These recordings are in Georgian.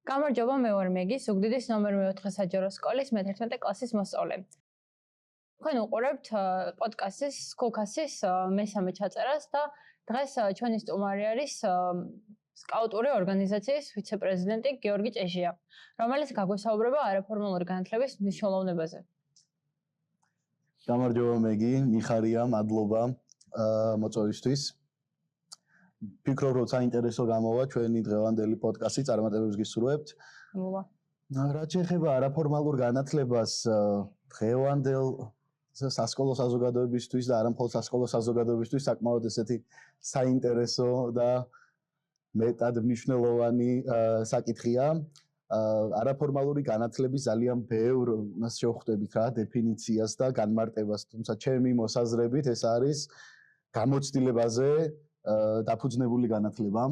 გამარჯობა, მე ვარ მეგი, ზუგდიდის ნომერ 4 საჯარო სკოლის მე-11 კლასის მოსწავლე. თქვენ უყურებთ პოდკასტის სკოლკასის მესამე ჩაწერას და დღეს ჩვენი სტუმარი არის სკაუტური ორგანიზაციის ვიცე-პრეზიდენტი გიორგი ჭეშია, რომელიც გაგვესაუბრება არაფორმალური განათლების მნიშვნელოვნებაზე. გამარჯობა მეგი, მიხარია, მადლობა მოწვევისთვის. Ფიქრობ, რომ საინტერესო გამოვა ჩვენი დღევანდელი პოდკასტი წარმატებებს გისურვებთ. მოგვა. რაც შეეხება არაფორმალურ განათლებას დღევანდელ სასკოლო საზოგადოებისთვის და არა მხოლოდ სასკოლო საზოგადოებისთვის საკმაოდ ესეთი საინტერესო და მეტად მნიშვნელოვანი საკითხია. არაფორმალური განათლების ძალიან ბევრ მას შევხვდებით რა დეფინიციას და განმარტებას, თუმცა ჩემი მოსაზრებით ეს არის გამოცდილებაზე დაფუძნებული განათლება.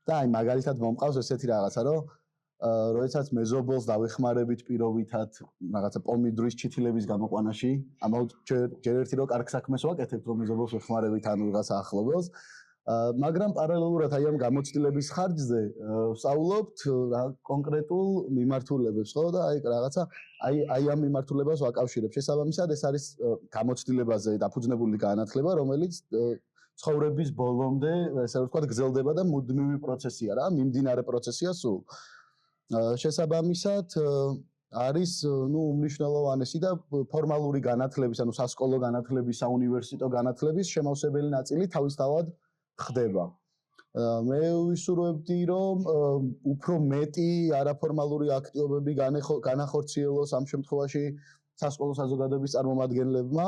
და აი მაგალითად მომყავს ესეთი რაღაცა, რომ როდესაც მეზობელს დავეხმარებით პირობითად რაღაცა პომიდრის ჩითილების გამოყვანაში, ამაოდ ჯერ ერთი რომ კარგ საქმეს ვაკეთებთ, რომ მეზობელს ვეხმარებით ან რაღაცა ახლობელს, მაგრამ პარალელურად აი ამ გამოცდილების ხარჯზე ვსწავლობთ კონკრეტულ მიმართულებებს, ხო და აი რაღაცა აი ამ მიმართულებას ვაკავშირებ. შესაბამისად ეს არის გამოცდილებაზე დაფუძნებული განათლება, რომელიც ცხოვრების ბოლომდე, ესე ვთქვათ, გრძელდება და მუდმივი პროცესია რა, მიმდინარე პროცესია სულ. შესაბამისად არის, უმნიშვნელოვანესი და ფორმალური განათლების, ანუ სასკოლო განათლების, საუნივერსიტეტო განათლების შემავსებელი ნაწილი თავისთავად ხდება. მე ვისურვებდი, რომ უფრო მეტი არაფორმალური აქტივობები განახორციელოს ამ შემთხვევაში სასკოლო საზოგადოების წარმომადგენლებმა,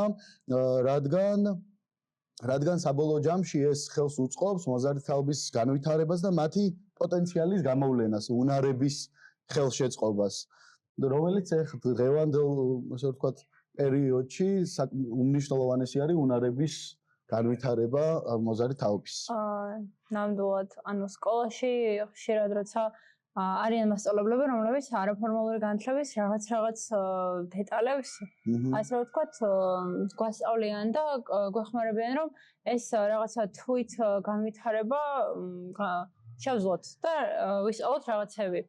რადგან საბოლოო ჯამში ეს ხელს უწყობს მოზარდი თაობის განვითარებას და მათი პოტენციალის გამოვლენას, უნარების ხელშეწყობას, რომელიც დღევანდელ, ასე ვთქვათ, პერიოდში უმნიშვნელოვანესი არის უნარების განვითარება მოზარდი თაობის. ნამდვილად, ანუ სკოლაში ხშირად როცა არიან მასწავლებლები, რომლებიც არაფორმალური განათლების რაღაც დეტალებს, ასე ვთქვათ, გვასწავლიან და გვეხმარებიან, რომ ეს რაღაცა თვით განვითარება შევძლოთ და ვისწავლოთ რაღაცები.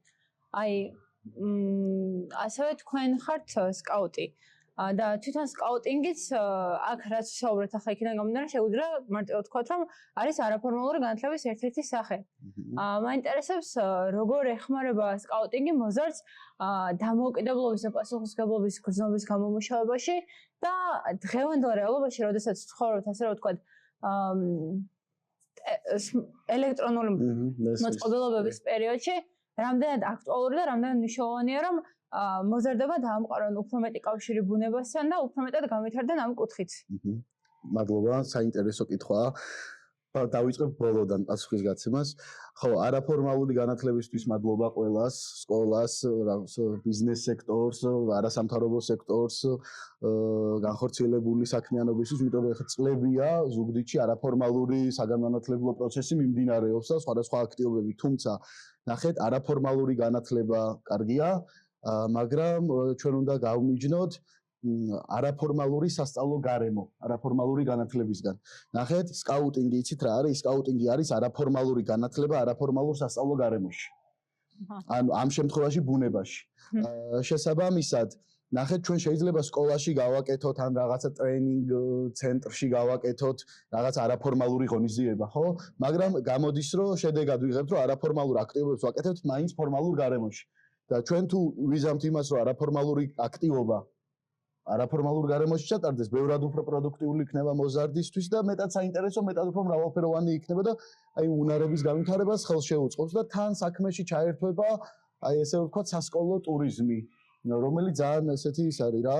აი, ასევე თქვენ ხართ სკაუტი. და თვითონ სკაუტინგიც აქ რაც ვსაუბრეთ ახლა იქიდან გამომდინარე შეგვიძლია მარტივად ვთქვათ, რომ არის არაფორმალური განათლების ერთ-ერთი სახე. მაინტერესებს როგორ ეხმარება სკაუტინგი მოზარდს დამოუკიდებლობის და პასუხისმგებლობის გრძნობის გამომუშავებაში და დღევანდელ რეალობაში, როდესაც ცხოვრობთ, ასე რომ ვთქვათ, ელექტრონული მოწყობილობების პერიოდში, რამდენად აქტუალური და რამდენად მნიშვნელოვანია, რომ მოზარდება დაამყარონ უფრო მეტი კავშირი ბუნებასთან და უფრო მეტად განვითარდნენ ამ კუთხით. მადლობა, საინტერესო კითხვაა. დავიწყებ ბოლოდან პასუხის გაცემას. ხო, არაფორმალური განათლებისთვის მადლობა ყველას, სკოლას, ბიზნეს სექტორს, არასამთავრობო სექტორს, განხორციელებული საქმიანობისთვის, იმიტომ რომ ახლა წლებია ზუგდიდში არაფორმალური საგანმანათლებლო პროცესი მიმდინარეობს და სხვადასხვა აქტივობები, თუმცა ნახეთ, არაფორმალური განათლება კარგია, მაგრამ ჩვენ უნდა გავმიჯნოთ არაფორმალური სასწავლო გარემო, არაფორმალური განათლებისგან. ნახეთ, სკაუტინგი, იცით რა არის? სკაუტინგი არის არაფორმალური განათლება არაფორმალურ სასწავლო გარემოში. ანუ ამ შემთხვევაში ბუნებაში. შესაბამისად, ნახეთ, ჩვენ შეიძლება სკოლაში გავაკეთოთ ან რაღაცა ტრეინინგ ცენტრში გავაკეთოთ რაღაც არაფორმალური ღონისძიება, ხო? მაგრამ გამოდის, რომ შედეგად ვიღებთ, რომ არაფორმალურ აქტივობებს ვაკეთებთ მაინც ფორმალურ გარემოში. და ჩვენ თუ ვიზამთ იმას, რომ არაფორმალური აქტივობა არაფორმალურ გარემოში ჩატარდეს, ბევრად უფრო პროდუქტიული იქნება მოზარდისთვის და მეტად საინტერესო, მეტად უფრო მრავალფეროვანი იქნება და აი უნარების განვითარებას ხელს შეუწყობს და თან საქმეში ჩაერთვება, აი ესე ვთქვათ, სასკოლო ტურიზმი, რომელიც ძალიან ესეთი ის არის რა,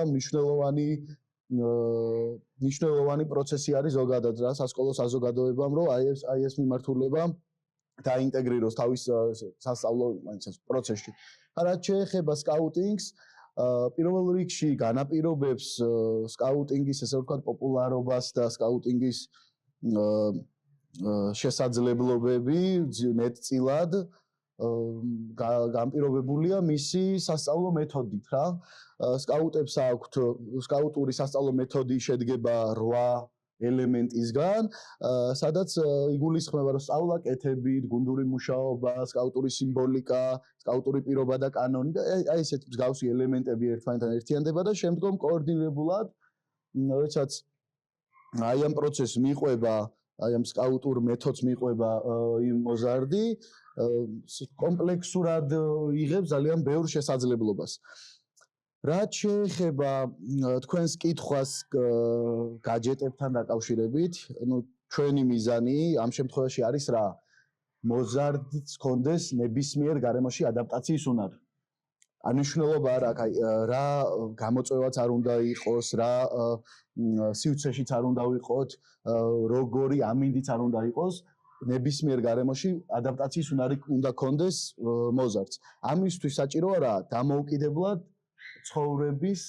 მნიშვნელოვანი პროცესი არის ზოგადად რა სასკოლო საზოგადოებამ, რომ აი ეს მიმართულება დაინტეგრიროს თავის სასწავლო პროცესში. რაც შეეხება სკაუტინგს, პირველ რიგში განაპირობებს სკაუტინგის, ესე ვთქვათ, პოპულარობას და სკაუტინგის შესაძლებლობები მეტწილად განპირობებულია მისი სასწავლო მეთოდით რა. სკაუტებს აქვთ სკაუტური სასწავლო მეთოდი შედგება 8 ელემენტისგან, სადაც იგულისხმება რომ სწავლა კეთებით, გუნდური მუშაობა, სკაუტური სიმბოლიკა, სკაუტური პირობა და კანონი და აი ესეთ მსგავსი ელემენტები ერთმანეთთან ერთიანდება და შემდგომ კოორდინირებულად როდესაც აი ამ პროცესს მიყვება, აი ამ სკაუტურ მეთოდს მიყვება იმ მოზარდი, კომპლექსურად იღებს ძალიან ბევრ შესაძლებლობას. რაც შეეხება თქვენს კითხვას გაჯეტებთან დაკავშირებით, ჩვენი მიზანი ამ შემთხვევაში არის რა? მოზარდიც კონდეს ნებისმიერ გარემოში ადაპტაციის უნარი. ანიშნულობა არა, რა გამოწვევაც არ უნდა იყოს, რა სივრცეშიც არ უნდა ვიყოთ, როგორი ამინდიც არ უნდა იყოს, ნებისმიერ გარემოში ადაპტაციის უნარი უნდა კონდეს მოზარდს. ამისთვის საჭიროა რა? დამოუკიდებლად ცხოვრების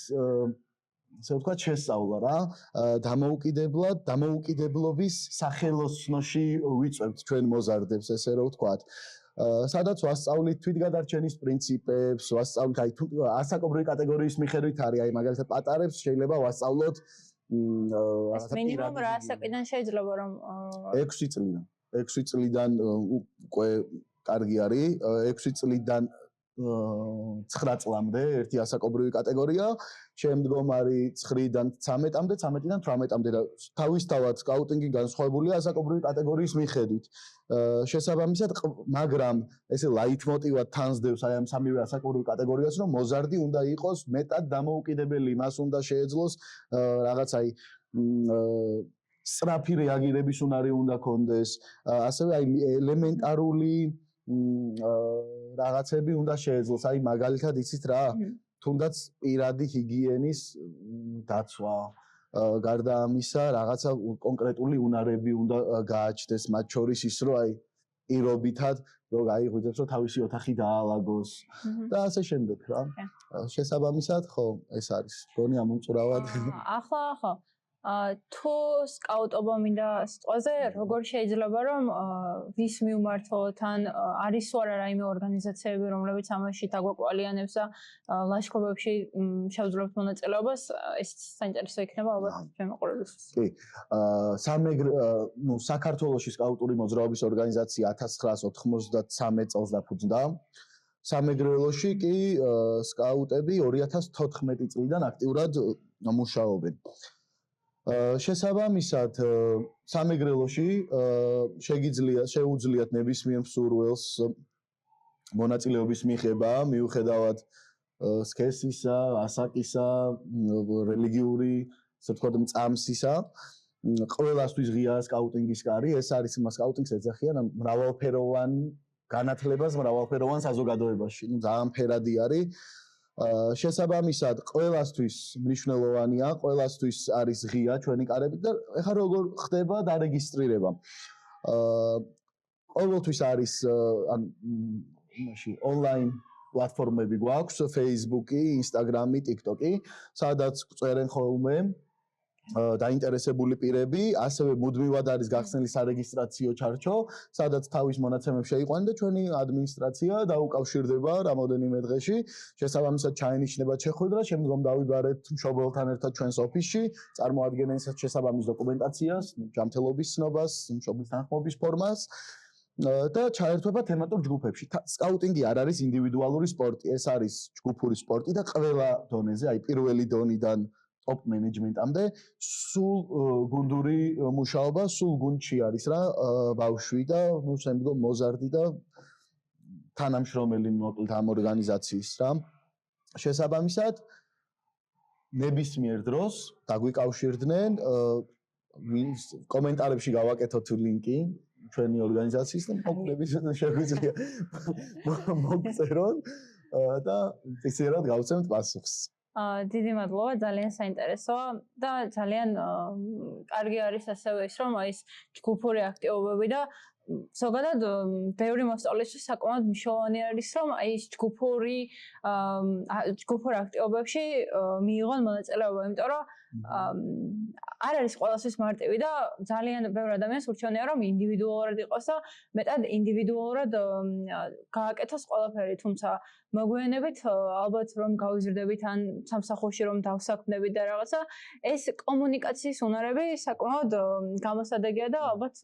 ესე ვთქვათ შესწავლა რა, დამოუკიდებლობის სახელოსნოში ვიწვევთ ჩვენ მოზარდებს, ესე რომ ვთქვათ. სადაც ვასწავლით თვითგადარჩენის პრინციპებს, ვასწავლით აი თუ ასაკობრივი კატეგორიის მიხედვით არის, აი მაგალითად პატარებს შეიძლება ვასწავლოთ ეს მინიმუმ რა ასაკიდან შეიძლება რომ 6 წლიდან. 6 წლიდან უკვე კარგი არის, 6 წლიდან 9 წლამდე ერთი ასაკობრივი კატეგორია, შემდგომ არის 9-დან 13-მდე, 13-დან 18-მდე და თავისთავად სკაუტინგი განსხვავებულია ასაკობრივი კატეგორიის მიხედვით. შესაბამისად, მაგრამ ესე ლაითმოტივად თანსდევს აი ამ სამივე ასაკობრივ კატეგორიას, რომ მოზარდი უნდა იყოს მეტად დამოუკიდებელი, მას უნდა შეეძლოს რაღაც აი სწრაფი რეაგირების უნარი უნდა კონდეს, ასევე აი ელემენტარული რაღაცები უნდა შეეძლოს, აი მაგალითად იცით რა, თუნდაც პირადი ჰიგიენის დაცვა, გარდა ამისა, რაღაცა კონკრეტული უნარები უნდა გააჩნდეს, მათ შორის ის რომ აი პირობითად რომ აიღვიძებს რომ თავისი ოთახი დაალაგოს და ასე შემდეგ რა. შესაბამისად, ხო, ეს არის. გონი ამომწურავად. ახლა ხო თუ სკაუტობა მინდა სიტყვაზე, როგორ შეიძლება რომ ვის მიმართოთ, ან არის თუ არა რაიმე ორგანიზაციები, რომლებიც ამაში დაგვაკვალიანებს და ლაშქრობებში შევძლებთ მონაწილეობას, ეს საინტერესო იქნება ალბათ ჩვენ მოყოლისთვის. კი. საქართველოში სკაუტური მოძრაობის ორგანიზაცია 1993 წელს დაფუძნდა. სამეგრელოში კი სკაუტები 2014 წლიდან აქტიურად მუშაობენ. შესაბამისად, სამეგრელოში შეუძლიათ ნებისმიერ მსურველს მონაწილეობის მიღება, მიუხედავად სქესისა, ასაკისა, რელიგიური, ასე ვთქვათ, მწამსისა. ყველასთვის ღია სკაუტინგის კარი, ეს არის სკაუტინგს ეძახიან მრავალფეროვან განათლებას, მრავალფეროვან საზოგადოებაში. ძალიან ფერადი არის. შესაბამისად, ყველასთვის მნიშვნელოვანია, ყველასთვის არის ღია ჩვენი კარები და ეხლა როგორ ხდება დარეგისტრირება. ყოველთვის არის ონლაინ პლატფორმები გვაქვს, Facebook-ი, Instagram-ი, TikTok-ი, სადაც წერენ ხოლმე დაინტერესებული პირები, ასევე მუდმივად არის გახსნილი სარეგისტრაციო ჩარჩო, სადაც თავის მონაცემებს შეიყვანენ და ჩვენი ადმინისტრაცია დაუკავშირდება რამოდენიმე დღეში. შესაბამისად ჩაენიშნება შეხვედრა, შემდგომ დავიბარეთ მშობელთან ერთად ჩვენს ოფისში, წარმოადგენენ შესაბამის დოკუმენტაციას, ჯანმრთელობის ცნობას, მშობლის თანხმობის ფორმას და ჩაერთვება თემატურ ჯგუფებში. სკაუტინგი არ არის ინდივიდუალური სპორტი, ეს არის ჯგუფური სპორტი და ყველა დონეზე, აი პირველი დონიდან top management-ამდე სულ გუნდური მუშაობა, სულ გუნდში არის რა ბავშვი და ნუ შემდგომ მოზარდი და თანამშრომელი მოკლედ ამ ორგანიზაციის რა. შესაბამისად, ნებისმიერ დროს დაგვიკავშირდნენ, კომენტარებში გავაკეთოთ ლინკი ჩვენი ორგანიზაციის და მოკლებით შეგვიძლია მოგწერონ და ფიქსირად გავცემთ პასუხს. დიდი მადლობა, ძალიან საინტერესოა და ძალიან კარგი არის ასევე ის, რომ ეს ჯგუფური აქტივობები და ზოგადად ბევრი მოსწავლისთვის საკმაოდ მნიშვნელოვანი არის, რომ აი ეს ჯგუფურ აქტივობებში მიიღონ მონაწილეობა, იმიტომ რომ არ არის ყველასთვის მარტივი და ძალიან ბევრი ადამიანს ურჩევნია რომ ინდივიდუალურად იყოს და მეტად ინდივიდუალურად გააკეთოს ყველაფერი, თუმცა მოგვიანებით ალბათ რომ გავიზრდებით ან სამსახურში რომ დავსაქმდებით და რაღაცა ეს კომუნიკაციის უნარები საკმაოდ გამოსადეგია და ალბათ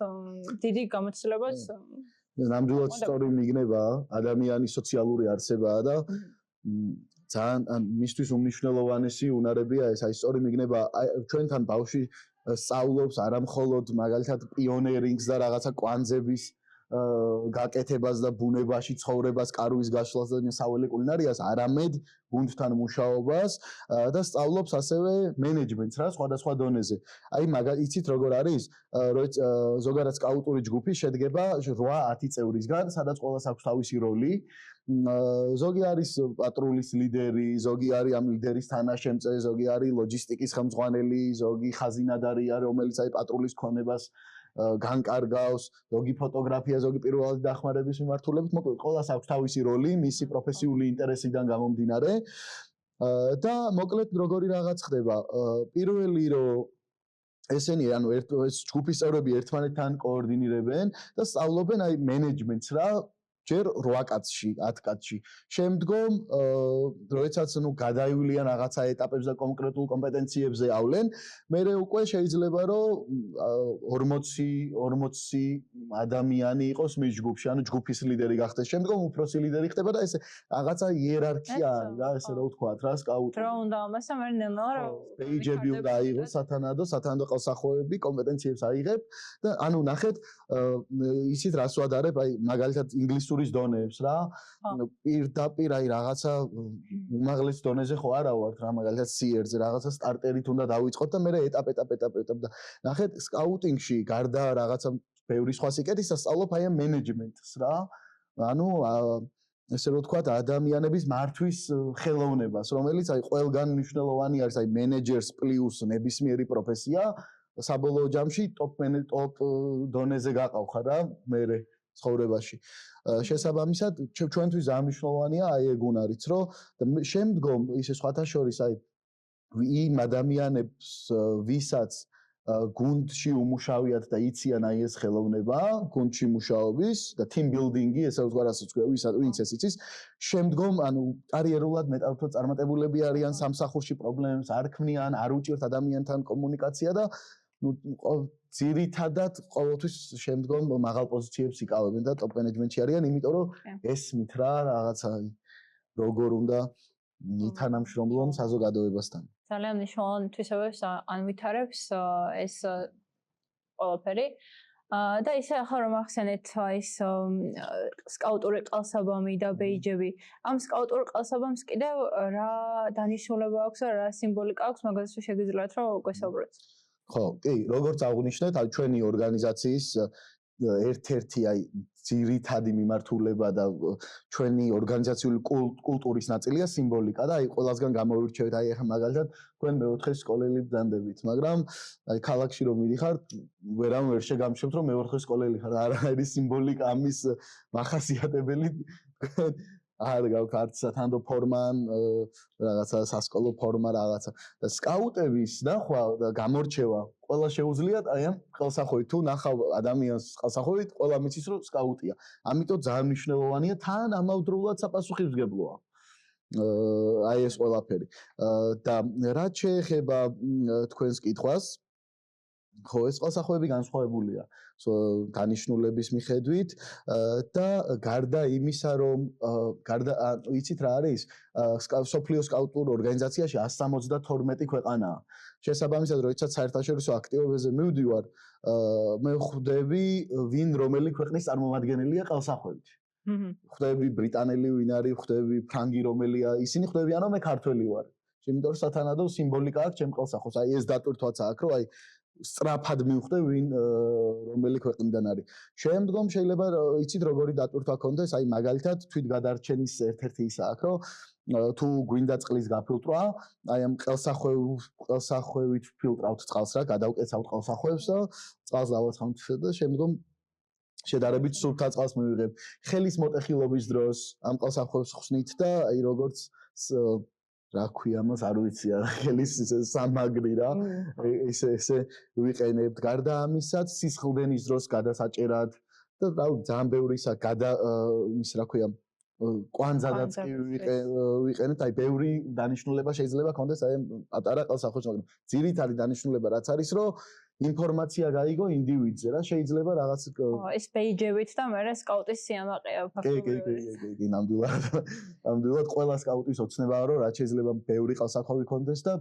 დიდი გამოცდილებას ნამდვილად სწორი მიგნება ადამიანის სოციალური არსებაა და ძალიან მისთვის უმნიშვნელოვანესი უნარებია ეს აი სწორი მიგნება ჩვენთან ბავშვი სწავლობს არამხოლოდ მაგალითად პიონერინგს და რაღაცა კვანძების გაკეთებას და ბუნებაში ცხოვრებას, კარვის გაშლას და საველე კულინარიას, არამედ გუნდთან მუშაობას და სწავლობს ასევე მენეჯმენტს რა სხვადასხვა დონეზე. აი იცით როგორ არის, ზოგადად სკაუტური ჯგუფი შედგება 8-10 წევრისგან, სადაც ყველას აქვს თავისი როლი. ზოგი არის პატრულის ლიდერი, ზოგი არის ამ ლიდერის თანაშემწე, ზოგი არის ლოჯისტიკის ხელმძღვანელი, ზოგი ხაზინადარი არის, რომელიც აი პატრულის ქონებას განკარგავს, ზოგი ფოტოგრაფია, ზოგი პირველადი დახმარების მიმართულებით, მოკლედ ყველას აქვს თავისი როლი, მისი პროფესიული ინტერესიდან გამომდინარე და მოკლედ როგორი რაღაც ხდება. პირველი რომ ესენი ანუ ეს ჯგუფის წევრები ერთმანეთთან კოორდინირებენ და სწავლობენ აი მენეჯმენტს რა ჯერ 8 კაცში, 10 კაცში. შემდგომ როდესაც გადაივლიან რაღაცა ეტაპებზე და კონკრეტულ კომპეტენციებზე ავლენ, მერე უკვე შეიძლება რომ 40 ადამიანი იყოს მის ჯგუფში, ანუ ჯგუფის ლიდერი გახდეს. შემდგომ უფროსი ლიდერი ხდება და ეს რაღაცა იერარქია არის რა, ესე რომ ვთქვათ რა, სკაუტი. რა უნდა ამას და მე ნელა პეიჯები უნდა აიღოს სათანადო ყელსახოვები, კომპეტენციებს აიღებ და ანუ ნახეთ, ისიც რას ვადარებ, აი მაგალითად ინგლისურის დონეებს რა. პირდაპირ აი რაღაცა უმაღლეს დონეზე ხო არა ვართ რა, მაგალითად C1-ზე რაღაცა სტარტერით უნდა დავიწყოთ და მერე ეტაპ და ნახეთ სკაუტინგში გარდა რაღაცა ბევრი სხვა სიკეთისა სწავლობ აი ამ მენეჯმენტს რა. ანუ ესე რომ ვთქვათ ადამიანების მართვის ხელოვნებას, რომელიც აი ყველგან მნიშვნელოვანი არის, აი მენეჯერს პლუს ნებისმიერი პროფესია საბოლოო ჯამში ტოპ დონეზე გაყავხარ რა მერე ცხოვრებაში. შესაბამისად ჩვენთვის ძალიან მნიშვნელოვანია აი ეგ უნარიც, რომ შემდგომ ისე სხვათა შორის აი იმ ადამიანებს ვისაც გუნდში უმუშავიათ და იციან აი ეს ხელოვნება, გუნდში მუშაობის და team building-ი, ესე ვთქვა, რასაც ვინც ეს იცის, შემდგომ ანუ კარიერულად მეტად უფრო წარმატებულები არიან სამსახურში პრობლემებს არ ქმნიან, არ უჭირთ ადამიანთან კომუნიკაცია და ძირითადად ყოველთვის შემდგომ მაღალ პოზიციებს იკავებენ და ტოპ მენეჯმენტში არიან, იმიტომ რომ ესმით რა რაღაცა როგორ უნდა ითანამშრომლონ საზოგადოებასთან. ძალიან მნიშვნელოვანი თვისებებს ანვითარებს ეს ყველაფერი. და ისე ახლა რომ ახსენეთ ის სკაუტური ყალსაბამი და ბეიჯები, ამ სკაუტურ ყალსაბამს კიდევ რა დანიშნულება აქვს და რა სიმბოლიკა აქვს, მაგას შეგიძლიათ რომ გვესაუბროთ. ხო, კი, როგორც აღნიშნეთ, აი ჩვენი ორგანიზაციის ერთ-ერთი აი ძირითადი მიმართულება და ჩვენი ორგანიზაციული კულტურის ნაწილია სიმბოლიკა და აი ყველასგან გამოვირჩევთ, აი ახლა მაგალითად თქვენ მეოთხე სკოლელი ბრძანდებით, მაგრამ აი ქალაქში რომ მიდიხართ, ვერავინ ვერ შეგამშვებთ რომ მეოთხე სკოლელი ხარ, არაერთი სიმბოლიკა ამის მახასიათებელი არ გაქვს არც სათანდო ფორმა, რაღაცა სასკოლო ფორმა რაღაცა და სკაუტების ნახვა და გამორჩევა ყველა შეუძლიათ აი ამ ხელსახოვით თუ ნახავ ადამიანს ხელსახოვით ყველა მიცის რომ სკაუტია. ამიტომ ძალიან მნიშვნელოვანია თან ამავდროულად საპასუხისმგებლოა. აი ეს ყველაფერი. და რაც შეეხება თქვენს კითხვას, ხო ეს ხელსახოვები განსხვავებულია დანიშნულების მიხედვით და გარდა იმისა რომ იცით რა არის სოფლიო სკაუტურ ორგანიზაციაში 172 ქვეყანაა. შესაბამისად როდესაც საერთაშორისო აქტივობებზე მივდივარ, მე ხვდები ვინ რომელი ქვეყნის წარმომადგენელია ყელსახვევით. ხვდები ბრიტანელი ვინ არის, ხვდები ფრანგი რომელია, ისინი ხვდებიან რომ მე ქართველი ვარ. იმიტომ რომ სათანადო სიმბოლიკა აქვს ჩემ ყელსახვევს. აი ეს დატვირთვაც აქვს რომ აი სწრაფად მივხვდე ვინ რომელი ქვეყნიდან არის. შემდგომ შეიძლება იცით როგორი დატვირთვა ქონდეს, აი მაგალითად თვითგადარჩენის ერთ-ერთი ისა აქვს, რომ თუ გვინდა წყლის გაფილტრვა, აი ამ ყელსახვევით ფილტრავთ წყალს რა, გადავკეცავთ ყელსახვევს და წყალს დავაცხამთ და შემდგომ შედარებით სუფთა წყალს მივიღებ. ხელის მოტეხილობის დროს ამ ყელსახვევს ხსნით და აი როგორც რა ქვია მას არ ვიცი ხელის სამაგრი რა ესე ვიყენებთ გარდა ამისაც სისხლდენის დროს გადასაჭერად და რავი ძალიან ბევრი ისა ის რა ქვია კვანძადაც კი ვიყენებთ აი ბევრი დანიშნულება შეიძლება კონდეს აი პატარა ყელსახვეში მაგრამ ძირითადი დანიშნულება რაც არის რომ ინფორმაცია გაიგო ინდივიდზე რა შეიძლება რაღაც ეს პეიჯებით და მე სკაუტის სიამაყეა ფაქტობრივად კი ნამდვილად ყველა სკაუტის ოცნებაა რომ რაც შეიძლება ბევრი ყელსახვევი კონდეს და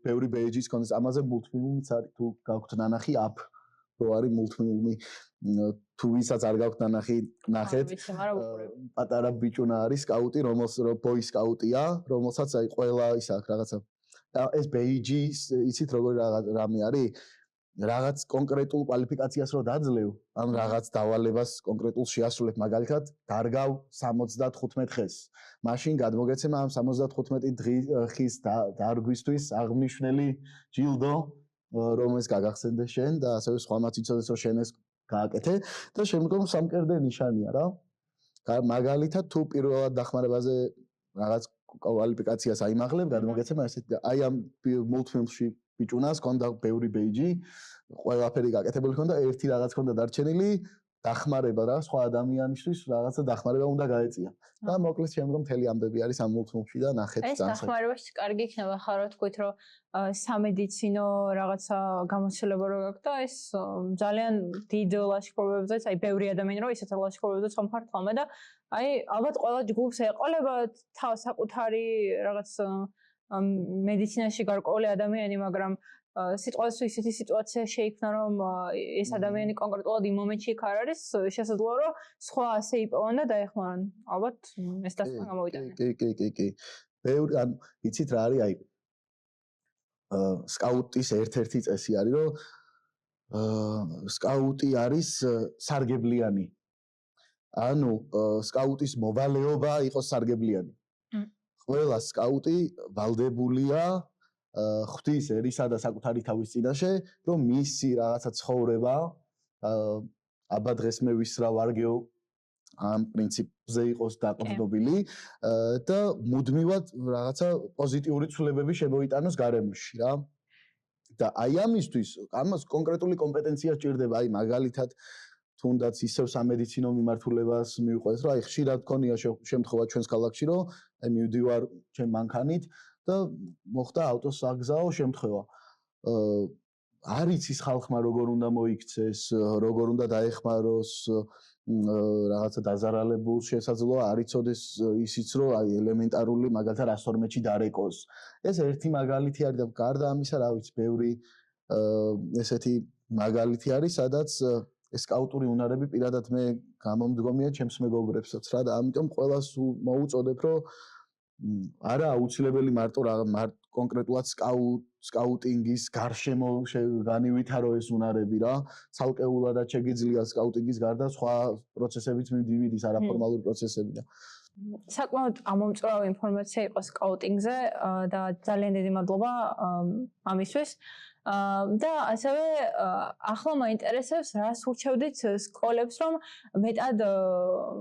ბევრი პეიჯის კონდეს ამაზე მულტფილმიც არის თუ გაქვთ ნანახი აპ რო არის მულტფილმი თუ ვისაც არ გაქვთ ნანახი ნახეთ პატარა ბიჭუნა არის სკაუტი რომელსაც ბოი სკაუტია რომელსაც აი ყველა ის აქვს რაღაცა ეს პეიჯი იცით როგორი რამე არის რაღაც კონკრეტულ კვალიფიკაციას რო დაძლევ, ან რაღაც დავალებას კონკრეტულ შეასრულებ, მაგალითად, დარგავ 75 ხეს. მაშინ გადმოგეცემა ამ 75 ხის დარგვისთვის აღნიშნული ჯილდო, რომელს გაგახსენდე შენ და ასევე სხვამაც იცოდეს რომ შენ ეს გააკეთე და შემდგომ სამკერდე ნიშანია რა. მაგალითად, თუ პირველად დახმარებაზე რაღაც კვალიფიკაციას აიმაღლებ, გადმოგეცემა ესეთ აი ამ მულტფილმში ბიჭუნას კონდა ბევრი ბეიჯი, ყველაფერი გაკეთებული ხონდა, ერთი რაღაც ხონდა დარჩენილი, დახმარება რა, სხვა ადამიანისთვის რაღაცა დახმარება უნდა გაეწია. და მოკლედ შემდგომ მთელი ამბები არის ამ მულტფილმში და ნახეთ ეს დახმარებაში კარგი იქნება ხარ რო თქვით რომ სამედიცინო რაღაცა გამოცდილება რო გაქვს და ეს ძალიან დიდ ლაშქრობებზეც, აი ბევრი ადამიანი რო ისეთ ლაშქრობებზეც მომხარტვამე და აი ალბათ ყველა ჯგუფს ეყოლება თავის საკუთარი რაღაც მედიცინაში გარკვეული ადამიანი, მაგრამ სიტყვაზე ისეთი სიტუაცია შეიქმნა, რომ ეს ადამიანი კონკრეტულად იმ მომენტში იქ არ არის, შესაძლოა რომ სხვა ასე იპოვონ და დაეხმარონ. ალბათ ეს დასკვნა გამოვიტანე. კი. ბევრი ან იცით რა არის აი სკაუტის ერთ-ერთი წესი არის, რომ სკაუტი არის სარგებლიანი. ანუ სკაუტის მოვალეობა იყოს სარგებლიანი. ყველა სკაუტი ვალდებულია ღვთის ერისა და საკუთარი თავის წინაშე, რომ მისი რაღაცა ცხოვრება აბა დღეს მე ვისრა ვარგეო ამ პრინციპზე იყოს დაყრდნობილი და მუდმივად რაღაცა პოზიტიური ცვლილებები შემოიტანოს გარემოში რა. და აი ამისთვის ამას კონკრეტული კომპეტენცია სჭირდება, აი მაგალითად თუნდაც ისევ სამედიცინო მიმართულებას მივყვეს, რომ აი ხშირად გქონია შემთხვევა ჩვენს ქალაქში, რომ აი მივდივარ ჩემ მანქანით და მოხდა ავტოს აგზაო შემთხვევა. არ იცის ხალხმა როგორ უნდა მოიქცეს, როგორ უნდა დაეხმაროს რაღაცა დაზარალებულ შესაძლოა არ იცოდეს ისიც რომ აი ელემენტარული მაგალითად 112-ში დარეკოს. ეს ერთი მაგალითი არის და გარდა ამისა რა ვიცი, ბევრი ესეთი მაგალითი არის, სადაც ეს სკაუტური უნარები პირადად მე გამომდგომია ჩემს მეგობრებსაც რა და ამიტომ ყველას მოუწოდებ რომ არა აუცილებელი მარტო კონკრეტულად სკაუტინგის გარშემო განივითარო ეს უნარები რა ცალკეულადაც შეგიძლია სკაუტინგის გარდა სხვა პროცესებიც მივდივიდეს არაფორმალური პროცესები და საკმაოდ ამომწურავი ინფორმაცია იყო სკაუტინგზე და ძალიან დიდი მადლობა ამისთვის და ასევე ახლა მაინტერესებს რას ურჩევდით სკოლებს რომ მეტად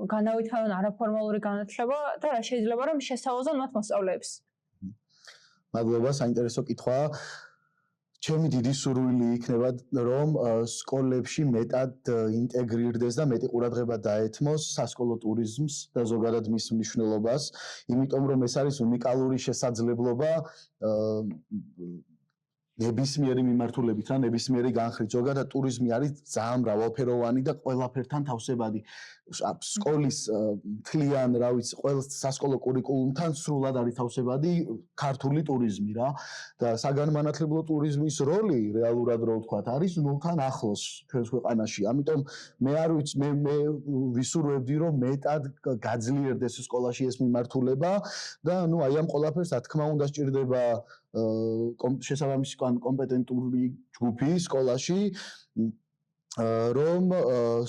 განავითარონ არაფორმალური განათლება და რა შეიძლება რომ შესთავაზონ მათ მოსწავლეებს. მადლობა, საინტერესო კითხვაა. ჩემი დიდი სურვილი იქნება რომ სკოლებში მეტად ინტეგრირდეს და მეტი ყურადღება დაეთმოს სასკოლო ტურიზმს და ზოგადად მის მნიშვნელობას, იმიტომ რომ ეს არის უნიკალური შესაძლებლობა ნებისმიერი მიმართულებით რა ნებისმიერი განხრით ზოგადად ტურიზმი არის ძალიან მრავალფეროვანი და ყველაფერთან თავსებადი სკოლის მთლიან რა ვიცი ყველა სასკოლო კურიკულუმთან სრულად არის თავსებადი ქართული ტურიზმი რა და საგანმანათლებლო ტურიზმის როლი რეალურად რო ვთქვათ არის ნულთან ახლოს ჩვენს ქვეყანაში ამიტომ მე არ ვიცი მე ვისურვებდი რომ მეტად გაძლიერდეს სკოლაში ეს მიმართულება და ნუ აი ამ ყველაფერს რა თქმა უნდა სჭირდება შესაბამისი კომპეტენტური ჯგუფი სკოლაში რომ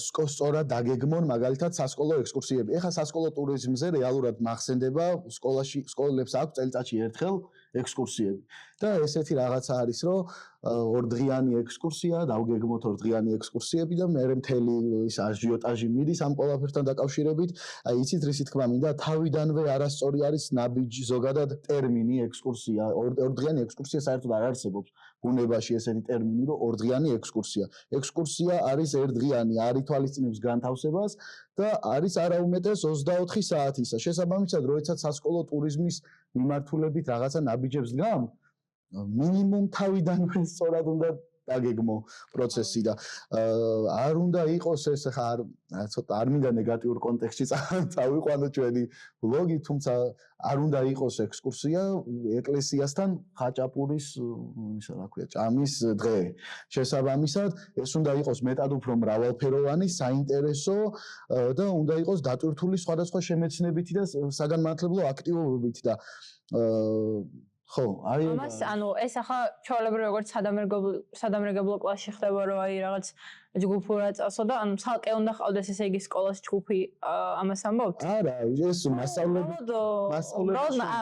სწორად დაგეგმონ მაგალითად სასკოლო ექსკურსიები. ეხლა სასკოლო ტურიზმზე რეალურად მახსენდება სკოლებში სკოლებს აქვს წელიწადში ერთხელ ექსკურსიები. და ესეთი რაღაცა არის, რომ ორდღიანი ექსკურსია, დავგეგმოთ ორდღიანი ექსკურსიები და მე მთელი ის აჟიოტაჟი მიდის ამ ყველაფერთან დაკავშირებით. აი იცით რისი თქმა მინდა, თავიდანვე არასწორი არის ნაბიჯი ზოგადად ტერმინი ექსკურსია. ორდღიანი ექსკურსია საერთოდ არ არსებობს ბუნებაში ესეთი ტერმინი, რომ ორდღიანი ექსკურსია. ექსკურსია არის ერთდღიანი, არ ითვალისწინებს განთავსებას და არის არაუმეტეს 24 საათისა. შესაბამისად, როდესაც სასკოლო ტურიზმის მიმართულებით რაღაცა ნაბიჯებს დგამ, მინიმუმ თავიდანვე სწორად უნდა დაგეგმო პროცესი და არ უნდა იყოს ეს ხა ცოტა არ მინდა ნეგატიურ კონტექსტში წავიყვანო ჩვენი ბლოგი, თუმცა არ უნდა იყოს ექსკურსია ეკლესიასთან ხაჭაპურის ისა რა ქვია ჭამის დღე. შესაბამისად, ეს უნდა იყოს მეტად უფრო მრავალფეროვანი, საინტერესო და უნდა იყოს დატვირთული სხვადასხვა შემეცნებითი და საგანმანათლებლო აქტივობებით და ხო, აი ამას ანუ ეს ახლა ჩვეულებრივ როგორც სადამრიგებლო კლასში ხდება რომ აი რაღაც ჯგუფურად წასო და ანუ ცალკე უნდა ყავდეს ესე იგი სკოლას ჯგუფი ამას ამბობთ? არა, ეს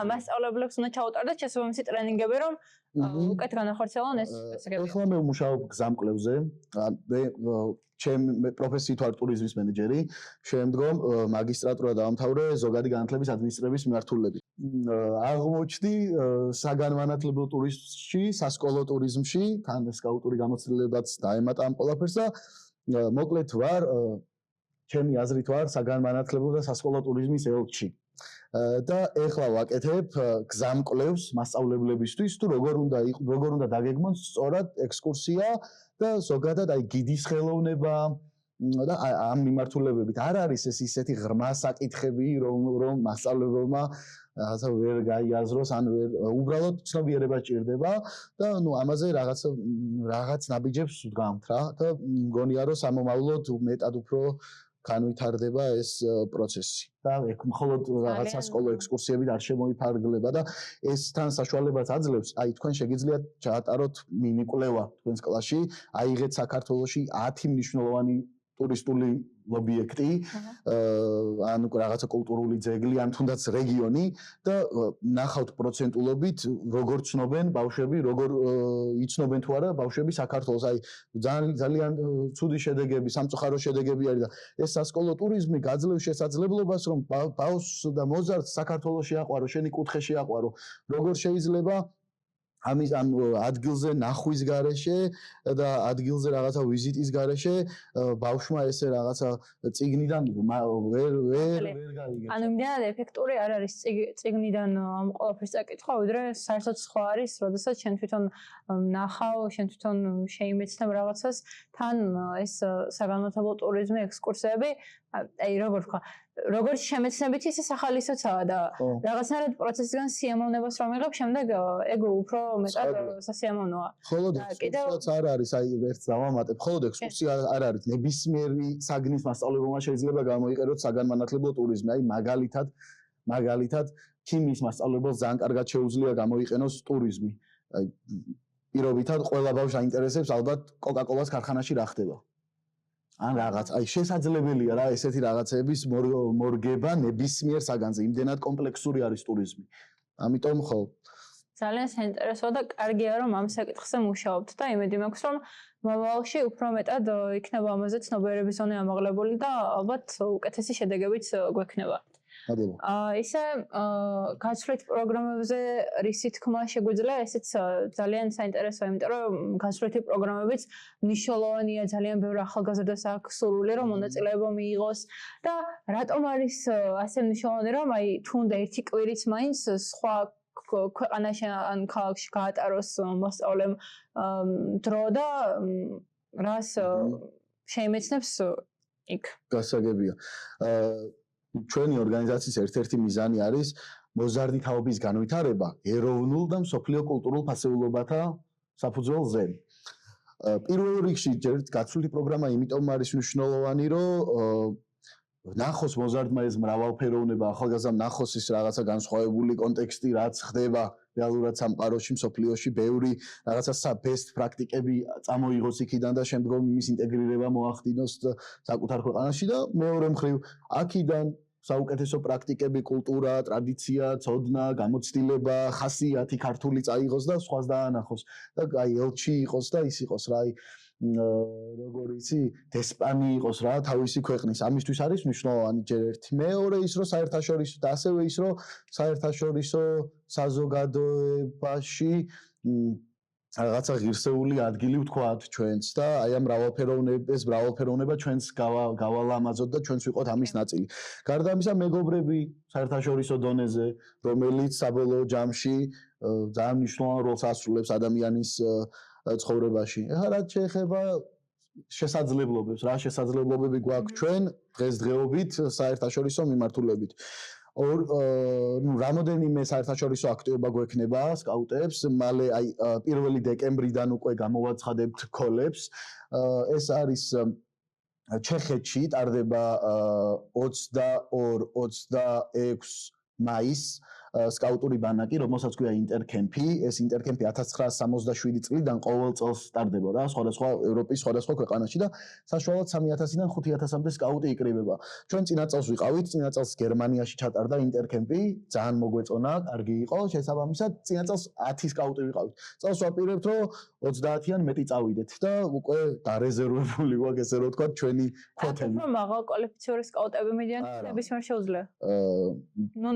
მასწავლებლებს უნდა ჩაუტარდეთ შესაბამისი ტრენინგები რომ უკეთ განახორციელონ ეს ესეთი. ეხლა მე ვმუშაობ გზამკვლევზე, ჩემი პროფესიით ვარ ტურიზმის მენეჯერი, შემდგომ მაგისტრატურა დავამთავრე ზოგადი განათლების ადმინისტრების მიმართულებით. აღმოჩნდი საგანმანათლებლო ტურიზმში, სასკოლო ტურიზმში, თან სკაუტური გამოცდილებაც დაემატა ამ ყველაფერს და მოკლედ ვარ ჩემი აზრით ვარ საგანმანათლებლო და სასკოლო ტურიზმის ელჩი. და ეხლა ვაკეთებ გზამკვლევს მასწავლებლებისთვის თუ როგორ უნდა დაგეგმონ სწორად ექსკურსია და ზოგადად აი გიდის ხელოვნება და ამ მიმართულებებით არ არის ეს ისეთი ღრმა საკითხები რომ მასწავლებელმა რაღაცა ვერ გაიაზროს ან ვერ უბრალოდ ცნობიერება ჭირდება და ნუ ამაზე რაღაც ნაბიჯებს ვდგამთ რა და მგონია რომ სამომავლოდ მეტად უფრო განვითარდება ეს პროცესი და მხოლოდ რაღაც სასკოლო ექსკურსიებით არ შემოიფარგლება და ეს თან საშუალებას აძლევს, აი თქვენ შეგიძლიათ ჩაატაროთ მინიკვლევა თქვენს კლასში, აიღეთ საქართველოში 10 მნიშვნელოვანი ტურისტული ობიექტი, ან რაღაცა კულტურული ძეგლი, ან თუნდაც რეგიონი და ნახავთ პროცენტულობით როგორ ცნობენ ბავშვები, როგორ იცნობენ თუ არა ბავშვები საქართველოს. აი ძალიან ცუდი შედეგები, სამწუხარო შედეგები არის და ეს სასკოლო ტურიზმი გაძლევს შესაძლებლობას, რომ ბავშვს და მოზარდს საქართველოში აყვარო, შენი კუთხე შეაყვარო. როგორ შეიძლება ამის ამ ადგილზე ნახვის გარეშე და ადგილზე რაღაცა ვიზიტის გარეშე ბავშვმა ესე რაღაცა წიგნიდან ვერ გაიგებს. ანუ იმდენად ეფექტური არ არის წიგნიდან ამ ყველაფერს წაკითხვა, ვიდრე საერთოდ სხვა არის, როდესაც შენ თვითონ ნახავ, შენ თვითონ შეიმეცნებ რაღაცას, თან ეს საგანმანათლებლო ტურიზმი, ექსკურსიები, აი როგორ ვთქვა, როგორც შემეცნებითი ისე სახალისოცაა და რაღაცნაირად პროცესიდან სიამოვნებას რომ იღებ, შემდეგ ეგ უფრო მეტად სასიამოვნოა. ხოლოდ ექსკურსიაც არ არის, აი ერთ დავამატებ, ხოლოდ ექსკურსია არ არის. ნებისმიერი საგნის მასწავლებელმა შეიძლება გამოიყენოს საგანმანათლებლო ტურიზმი. აი მაგალითად, ქიმიის მასწავლებელს ძალიან კარგად შეუძლია გამოიყენოს ტურიზმი. აი პირობითად ყველა ბავშვს აინტერესებს ალბათ კოკა-კოლას ქარხანაში რა ხდება. ან რაღაც, აი შესაძლებელია რა ესეთი რაღაცების მორგება ნებისმიერ საგანზე, იმდენად კომპლექსური არის ტურიზმი. ამიტომ ხო ძალიან საინტერესოა და კარგია რომ ამ საკითხზე მუშაობთ და იმედი მაქვს რომ მომავალში უფრო მეტად იქნება ამაზე ცნობიერების ზონე ამაღლებული და ალბათ უკეთესი შედეგებიც გვექნება. ისე გაცვლით პროგრამებზე რისი თქმა შეგვიძლია, ესეც ძალიან საინტერესოა, იმიტომ რომ გაცვლითი პროგრამებიც მნიშვნელოვანია, ძალიან ბევრი ახალგაზრდას აქვს სურვილი რომ მონაწილეობა მიიღოს და რატომ არის ასე მნიშვნელოვანი რომ აი თუნდა ერთი კვირიც მაინც სხვა ქვეყანაში ან ქალაქში გაატაროს მოსწავლემ დრო და რას შეიმეცნებს იქ. გასაგებია. ჩვენი ორგანიზაციის ერთ-ერთი მიზანი არის მოზარდი თაობის განვითარება ეროვნულ და მსოფლიო კულტურულ ფასეულობათა საფუძველზე. პირველ რიგში გაცვლითი პროგრამა იმიტომ არის მნიშვნელოვანი, რომ ნახოს მოზარდმა ეს მრავალფეროვნება, ახალგაზრდამ ნახოს ის რაღაცა განსხვავებული კონტექსტი, რაც ხდება რეალურად სამყაროში, მსოფლიოში, ბევრი რაღაცა best პრაქტიკები წამოიღოს იქიდან და შემდგომ იმის ინტეგრირება მოახდინოს საკუთარ ქვეყანაში და მეორე მხრივ აქედან საუკეთესო პრაქტიკები, კულტურა, ტრადიცია, ცოდნა, გამოცდილება, ხასიათი ქართული წაიღოს და სხვას დაანახოს და აი ელჩი იყოს და ის იყოს რა როგორ იცი დესპანი იყოს რა თავისი ქვეყნის ამისთვის არის მნიშვნელოვანი ჯერ ერთი მეორე ის რომ საერთაშორისო და ასევე ის რომ საერთაშორისო საზოგადოებაში რაღაცა ღირსეული ადგილი ვთქვათ ჩვენს და აი ამ მრავალფეროვნება ჩვენს გავალამაზოთ და ჩვენს ვიყოთ ამის ნაწილი. გარდა ამისა მეგობრები საერთაშორისო დონეზე რომელიც საბოლოო ჯამში ძალიან მნიშვნელოვან როლს ასრულებს ადამიანის ცხოვრებაში. ეხლა რაც შეეხება შესაძლებლობებს, რა შესაძლებლობები გვაქვს ჩვენ დღესდღეობით საერთაშორისო მიმართულებით. რამოდენიმე საერთაშორისო აქტივობა გვექნება სკაუტებს, მალე აი 1 დეკემბრიდან უკვე გამოვაცხადებთ კოლებს. ეს არის ჩეხეთში ტარდება 22-26 მაისს სკაუტური ბანაკი, რომელსაც ქვია ინტერკემპი. ეს ინტერკემპი 1967 წლიდან ყოველ წელს ტარდება რა, სხვადასხვა ევროპის სხვადასხვა ქვეყანაში და საშუალოდ 3000-დან 5000-მდე სკაუტი იკრიბება. ჩვენ წინა წელს ვიყავით, წინა წელს გერმანიაში ჩატარდა ინტერკემპი, ძალიან მოგვეწონა, კარგი იყო, შესაბამისად წინა წელს 10 სკაუტი ვიყავით. წელს ვაპირებთ, რომ 30-დან მეტი წავიდეთ და უკვე დარეზერვებული გვაქვს ესე რომ ვთქვათ ჩვენი კვოტები. უფრო მაღალ კვალიფიციური სკაუტები მიდიან ნებისმიერ შეუძლია.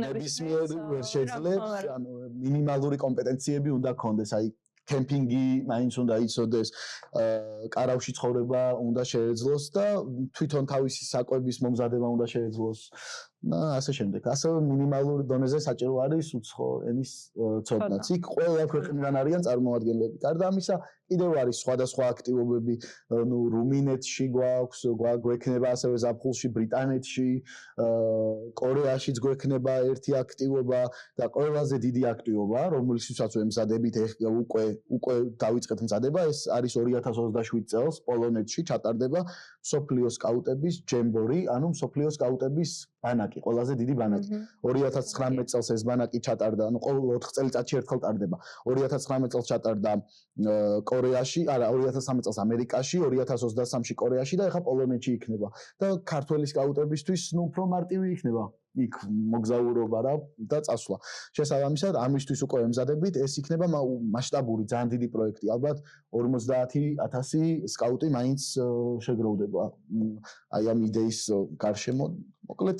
ნებისმიერ შეძლებს, ანუ მინიმალური კომპეტენციები უნდა გქონდეს, აი კემპინგი მაინც უნდა იცოდეს, კარავში ცხოვრება უნდა შეეძლოს და თვითონ თავისი საკვების მომზადება უნდა შეეძლოს. და ასე შემდეგ. ასევე მინიმალური დონეზე საჭირო არის უცხო ენის ცოდნაც. იქ ყველა ქვეყნიდან არიან წარმომადგენლები. გარდა ამისა, კიდევ არის სხვადასხვა აქტივობები, რუმინეთში გვექნება ასევე ზაფხულში, ბრიტანეთში, კორეაშიც გვექნება ერთი აქტივობა და ყველაზე დიდი აქტივობა, რომელსაც ვემზადებით უკვე დავიწყეთ მზადება, ეს არის 2027 წელს პოლონეთში ჩატარდება მსოფლიო სკაუტების ჯემბორი, ანუ მსოფლიო სკაუტების ბანაკი, ყველაზე დიდი ბანაკი. 2019 წელს ეს ბანაკი ჩატარდა, ანუ ყოველ 4 წელიწადში ერთხელ ტარდება. 2019 წელს ჩატარდა კორეაში, არა 2013 წელს ამერიკაში, 2023-ში კორეაში და ეხლა პოლონეთში იქნება. და ქართველი სკაუტებისთვის უფრო მარტივი იქნება იქ მოგზაურობა რა და წასვლა. შესაბამისად, ამისთვის უკვე ემზადებით, ეს იქნება მასშტაბური ძალიან დიდი პროექტი. ალბათ 50000 სკაუტი მაინც შეგროვდება. აი ამ იდეის გარშემო, მოკლედ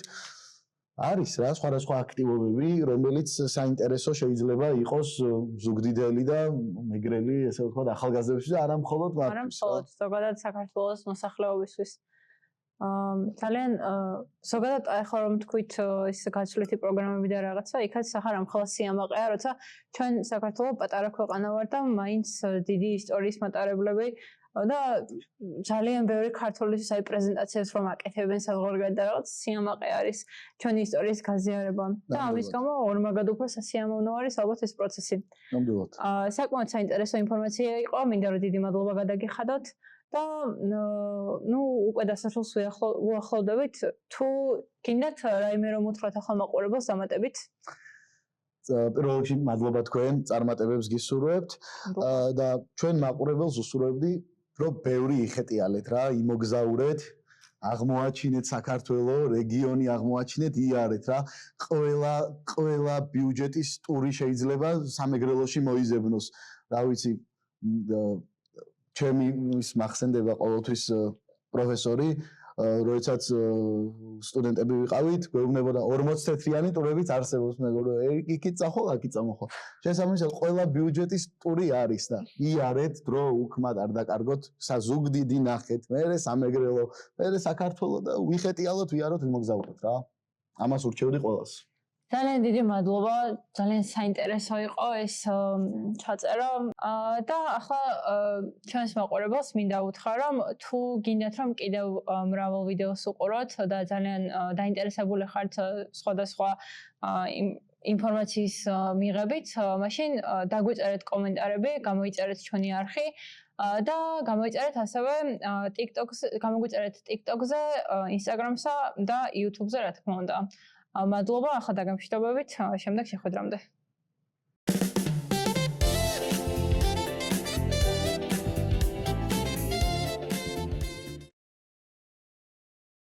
არის რა სხვადასხვა აქტივობები, რომელიც საინტერესო შეიძლება იყოს ზუგდიდელი და მეგრელი, ესე ვთქვათ, ახალგაზრდებისთვის და არა მხოლოდ მათთვის. არა მხოლოდ, ზოგადად საქართველოს მოსახლეობისთვის. ძალიან ზოგადად ახლა რომ თქვით ის გაცვლითი პროგრამები და რაღაცა, იქაც ახლა რამხელა სიამაყეა, როცა ჩვენ საქართველო პატარა ქვეყანა ვარ და მაინც დიდი ისტორიის მატარებლები და ძალიან ბევრი ქართულის აი პრეზენტაციებს რომ აკეთებენ საზღვარგარეთ და რაღაც სიამაყე არის ჩვენი ისტორიის გაზიარება და ამის გამო ორმაგად უფრო სასიამოვნო არის ალბათ ეს პროცესი. ნამდვილად. საკმაოდ საინტერესო ინფორმაცია იყო, მინდა რომ დიდი მადლობა გადაგიხადოთ და უკვე დასასრულს უახლოვდებით. თუ გინდათ რაიმე რომ უთხრათ ახალ მაყურებელს დამატებით? პირველ რიგში მადლობა თქვენ წარმატებებს გისურვებთ და ჩვენ მაყურებელს უსურვებდი რომ ბევრი იხეტიალეთ რა, იმოგზაურეთ, აღმოაჩინეთ საქართველო, რეგიონი აღმოაჩინეთ, იარეთ რა. ყველა ბიუჯეტის ტური შეიძლება სამეგრელოში მოიზებნოს. რა ვიცი, ჩემი ის მახსენდება ყოველთვის პროფესორი, როდესაც სტუდენტები ვიყავით, გვეუბნებოდა 40 თეთრიანი ტურებიც არსებობს, მეგობრებო, იქით წახვალ, აქით წამოხვალ. შესაბამისად, ყველა ბიუჯეტის ტური არის და იარეთ, დრო უქმად არ დაკარგოთ, საზუგდიდი ნახეთ, მერე სამეგრელო, მერე საქართველო და ვიხეტიალოთ, ვიაროთ, ვიმოგზაუროთ რა. ამას ურჩევდი ყველას. ძალიან დიდი მადლობა, ძალიან საინტერესო იყო ეს ჩაწერა და ახლა ჩვენს მაყურებელს მინდა უთხრა რომ თუ გინდათ რომ კიდევ მრავალ ვიდეოს უყუროთ და ძალიან დაინტერესებული ხართ სხვადასხვა ინფორმაციის მიღებით, მაშინ დაგვიწერეთ კომენტარები, გამოიწერეთ ჩვენი არხი და გამოიწერეთ ასევე გამოგვიწერეთ TikTok-ზე, Instagram-სა და YouTube-ზე, რა თქმა უნდა. მადლობა, ახლა დაგემშვიდობებით, შემდეგ შეხვედრამდე.